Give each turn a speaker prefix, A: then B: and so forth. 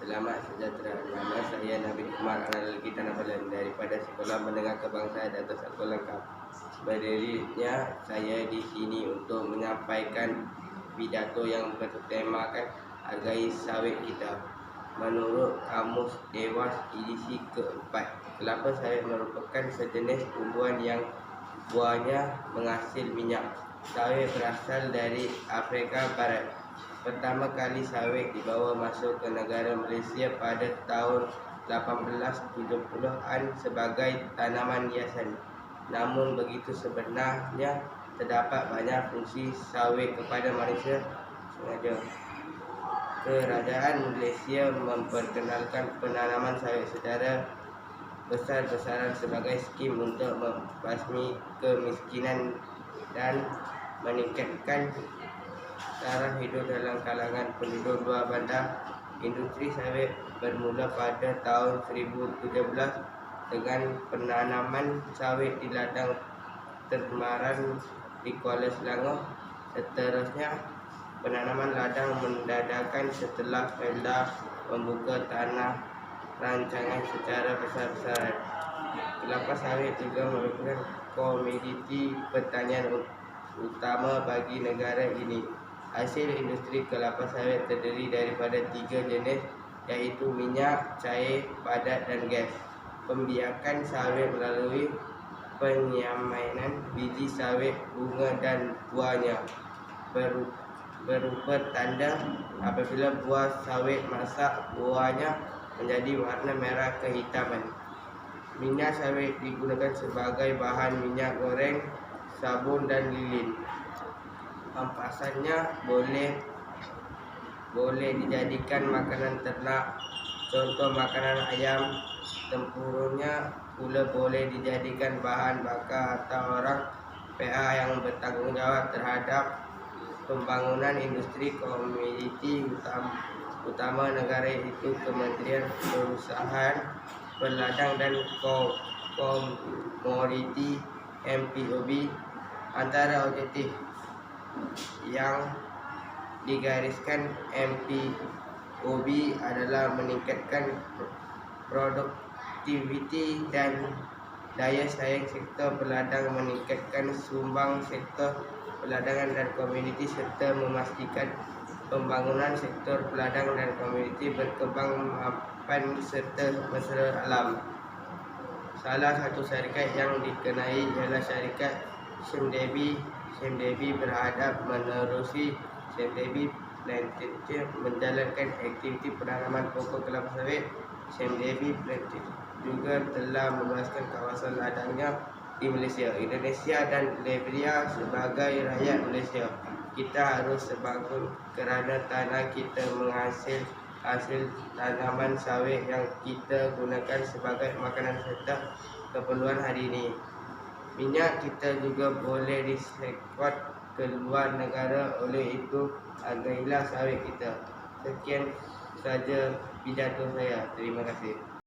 A: Selamat sejahtera. Nama saya Nabil Umar Analagi Tanah Balan daripada Sekolah Menengah Kebangsaan Dato' Satkul Lengkap. Berdirinya saya di sini untuk menyampaikan pidato yang bertemakan hargai sawit kita. Menurut Kamus Dewas edisi keempat, kelapa sawit merupakan sejenis tumbuhan yang buahnya menghasil minyak. Sawit berasal dari Afrika Barat. Pertama kali sawit dibawa masuk ke negara Malaysia pada tahun 1870-an sebagai tanaman hiasan. Namun begitu sebenarnya terdapat banyak fungsi sawit kepada manusia sengaja. Kerajaan Malaysia memperkenalkan penanaman sawit secara besar-besaran sebagai skim untuk membasmi kemiskinan dan meningkatkan taraf hidup dalam kalangan penduduk luar bandar. Industri sawit bermula pada tahun 1017 dengan penanaman sawit di ladang Termaran di Kuala Selangor. Seterusnya, penanaman ladang mendadakan setelah Felda membuka tanah rancangan secara besar-besaran. Kelapa sawit juga merupakan komoditi pertanian utama bagi negara ini. Hasil industri kelapa sawit terdiri daripada 3 jenis, iaitu minyak, cair, padat dan gas. Pembiakan sawit melalui penyamaian biji sawit, bunga dan buahnya berupa tanda apabila buah sawit masak, buahnya menjadi warna merah kehitaman. Minyak sawit digunakan sebagai bahan minyak goreng, sabun dan lilin. Ampasannya boleh dijadikan makanan ternak, contoh makanan ayam. Tempurungnya pula boleh dijadikan bahan bakar atau orang PA yang bertanggungjawab terhadap pembangunan industri komoditi utama negara, itu Kementerian Perusahaan Perladang dan Komoditi MPOB. Antara objektif yang digariskan MPOB adalah meningkatkan produktiviti dan daya saing sektor perladang, meningkatkan sumbang sektor perladangan dan komoditi, serta memastikan pembangunan sektor perladang dan komoditi berkembang mapan serta mesra alam. Salah satu syarikat yang dikenai ialah syarikat Siem Devi berhadap menerusi Siem Devi Plantation menjalankan aktiviti penanaman pokok kelapa sawit. Siem Devi Plantation juga telah meluaskan kawasan ladangnya di Malaysia, Indonesia dan Liberia. Sebagai rakyat Malaysia, kita harus sebangun kerana tanah kita menghasil hasil tanaman sawit yang kita gunakan sebagai makanan serta keperluan hari ini. Minyak kita juga boleh diekspor ke luar negara, oleh itu hargailah sawit kita. Sekian saja pidato saya. Terima kasih.